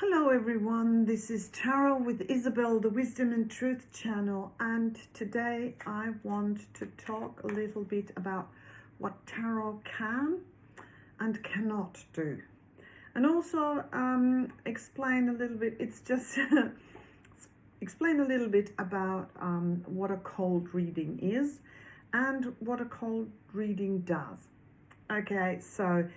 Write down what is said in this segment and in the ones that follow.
Hello everyone, this is Tarot with Isabel, the Wisdom and Truth channel, and today I want to talk a little bit about what tarot can and cannot do, and also explain a little bit, explain a little bit about what a cold reading is and what a cold reading does. Okay, so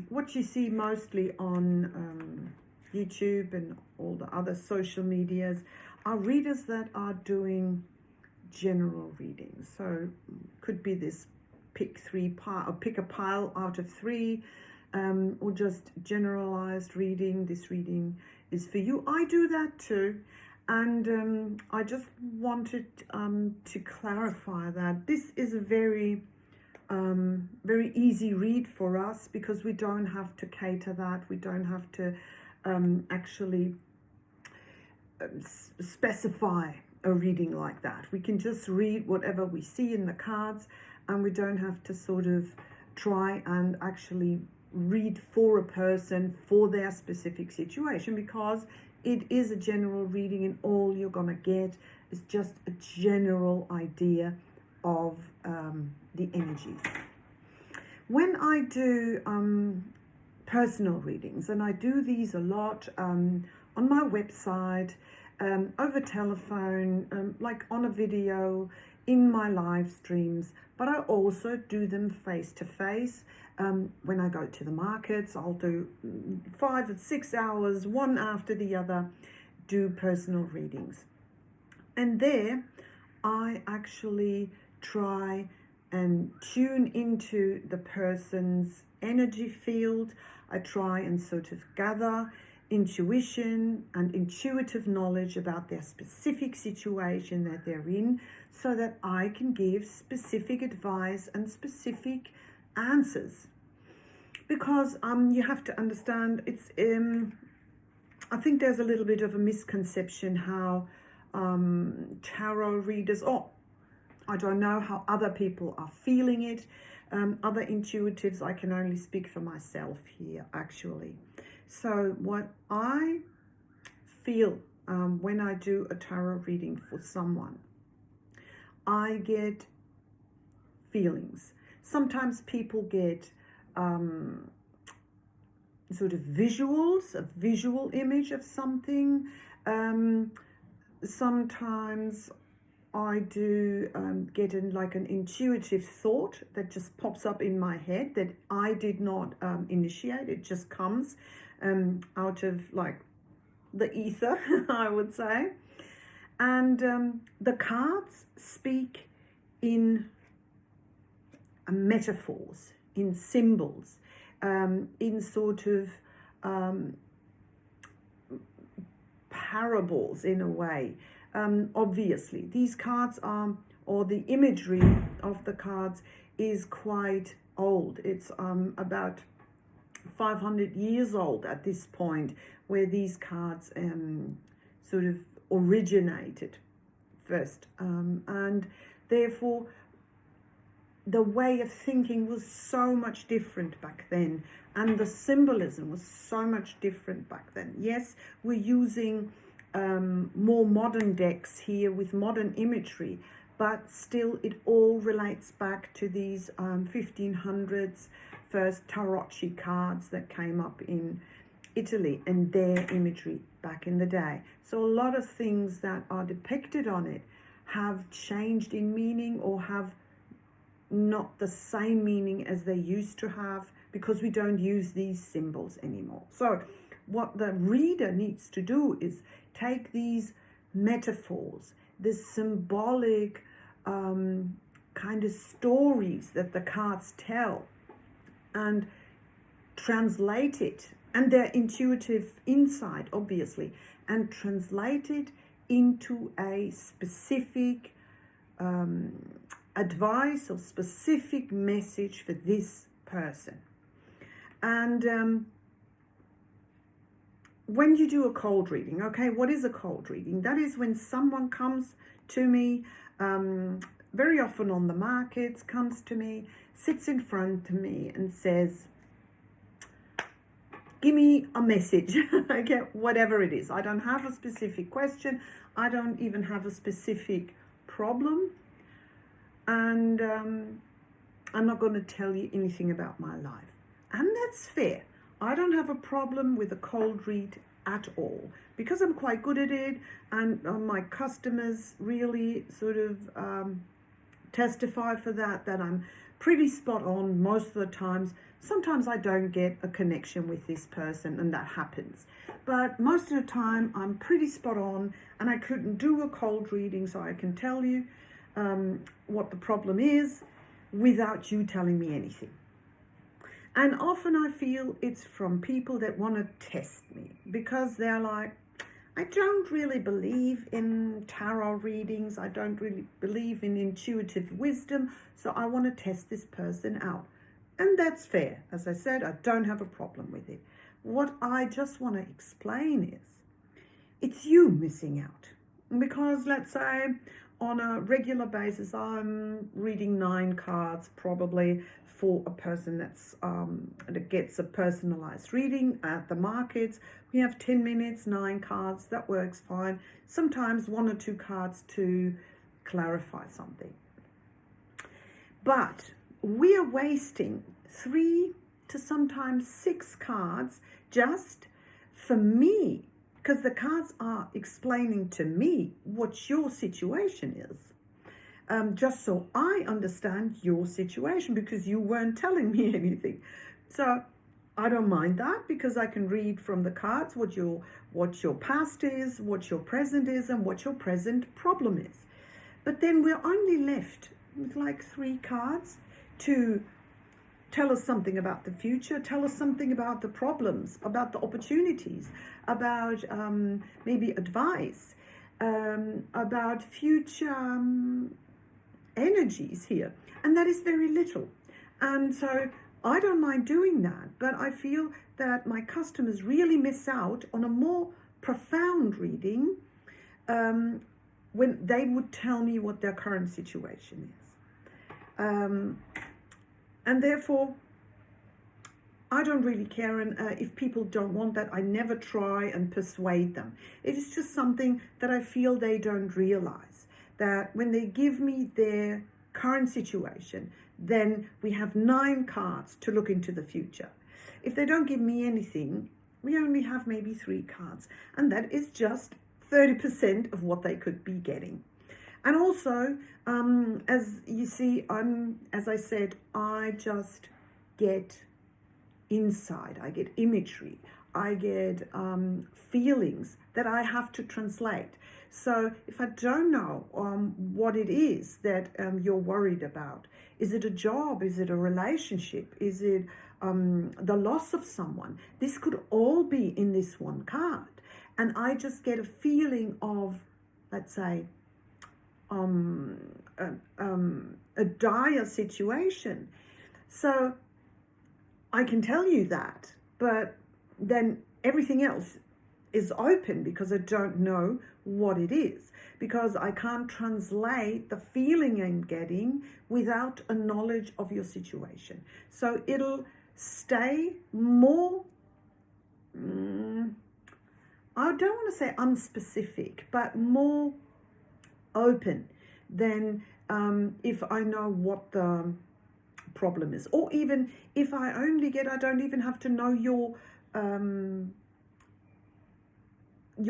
what you see mostly on YouTube and all the other social medias are readers that are doing general readings. So could be this pick a pile out of three, or just generalized reading. This reading is for you. I do that too. And I just wanted to clarify that this is a very easy read for us, because we don't have to cater that. We don't have to actually specify a reading like that. We can just read whatever we see in the cards, and we don't have to sort of try and actually read for a person for their specific situation, because it is a general reading and all you're gonna get is just a general idea of the energies. When I do personal readings, and I do these a lot on my website, over telephone, like on a video, in my live streams, but I also do them face to face. When I go to the markets, I'll do 5 or 6 hours, one after the other, do personal readings. And there I actually try and tune into the person's energy field. I try and sort of gather intuition and intuitive knowledge about their specific situation that they're in, so that I can give specific advice and specific answers. Because you have to understand, it's I think there's a little bit of a misconception how tarot readers, I don't know how other people are feeling it. Other intuitives, I can only speak for myself here, actually. So what I feel when I do a tarot reading for someone, I get feelings. Sometimes people get sort of visuals, a visual image of something. Sometimes I do get like an intuitive thought that just pops up in my head that I did not initiate. It just comes out of like the ether, I would say. And the cards speak in metaphors, in symbols, in sort of parables in a way. Obviously, these cards are, or the imagery of the cards is quite old. It's about 500 years old at this point, where these cards sort of originated first. And therefore, the way of thinking was so much different back then, and the symbolism was so much different back then. Yes, we're using more modern decks here with modern imagery, but still it all relates back to these 1500s first tarocchi cards that came up in Italy and their imagery back in the day. So a lot of things that are depicted on it have changed in meaning, or have not the same meaning as they used to have, because we don't use these symbols anymore. So what the reader needs to do is take these metaphors, this symbolic kind of stories that the cards tell, and translate it, and their intuitive insight, obviously, and translate it into a specific advice or specific message for this person. And when you do a cold reading, okay, what is a cold reading? That is when someone comes to me, very often on the markets, comes to me, sits in front of me and says, give me a message. Okay, whatever it is. I don't have a specific question. I don't even have a specific problem. And I'm not going to tell you anything about my life. And that's fair. I don't have a problem with a cold read at all, because I'm quite good at it, and my customers really sort of testify for that I'm pretty spot on most of the times. Sometimes I don't get a connection with this person, and that happens. But most of the time, I'm pretty spot on, and I couldn't do a cold reading, so I can tell you what the problem is without you telling me anything. And often I feel it's from people that want to test me, because they're like, I don't really believe in tarot readings. I don't really believe in intuitive wisdom. So I want to test this person out. And that's fair. As I said, I don't have a problem with it. What I just want to explain is, it's you missing out. Because let's say on a regular basis, I'm reading 9 cards probably for a person that gets a personalized reading at the markets. We have 10 minutes, 9 cards, that works fine. Sometimes 1 or 2 cards to clarify something. But we are wasting 3 to sometimes 6 cards just for me, because the cards are explaining to me what your situation is. Just so I understand your situation, because you weren't telling me anything. So I don't mind that, because I can read from the cards what your past is, what your present is, and what your present problem is. But then we're only left with like 3 cards to tell us something about the future, tell us something about the problems, about the opportunities, about maybe advice, about future energies here. And that is very little. And so I don't mind doing that, but I feel that my customers really miss out on a more profound reading when they would tell me what their current situation is. And therefore, I don't really care. And if people don't want that, I never try and persuade them. It is just something that I feel they don't realize, that when they give me their current situation, then we have 9 cards to look into the future. If they don't give me anything, we only have maybe 3 cards. And that is just 30% of what they could be getting. And also, as you see, as I said, I just get insight, I get imagery, I get feelings that I have to translate. So if I don't know what it is that you're worried about, is it a job, is it a relationship, is it the loss of someone? This could all be in this one card. And I just get a feeling of, let's say, a dire situation. So I can tell you that, but then everything else is open, because I don't know what it is, because I can't translate the feeling I'm getting without a knowledge of your situation. So it'll stay more, I don't want to say unspecific, but more open than if I know what the problem is. Or even if I don't even have to know your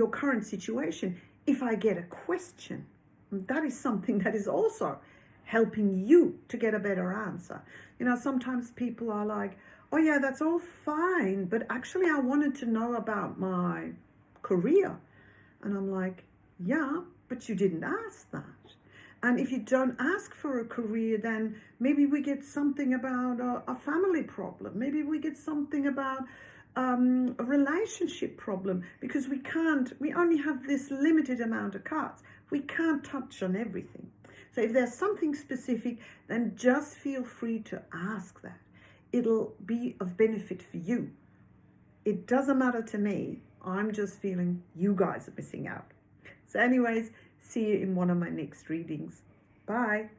current situation. If I get a question, that is something that is also helping you to get a better answer. You know, sometimes people are like, oh yeah, that's all fine, but actually I wanted to know about my career. And I'm like, yeah, but you didn't ask that. And if you don't ask for a career, then maybe we get something about a family problem. Maybe we get something about a relationship problem, because we only have this limited amount of cards. We can't touch on everything. So if there's something specific, then just feel free to ask that. It'll be of benefit for you. It doesn't matter to me. I'm just feeling you guys are missing out. So anyways, see you in one of my next readings. Bye.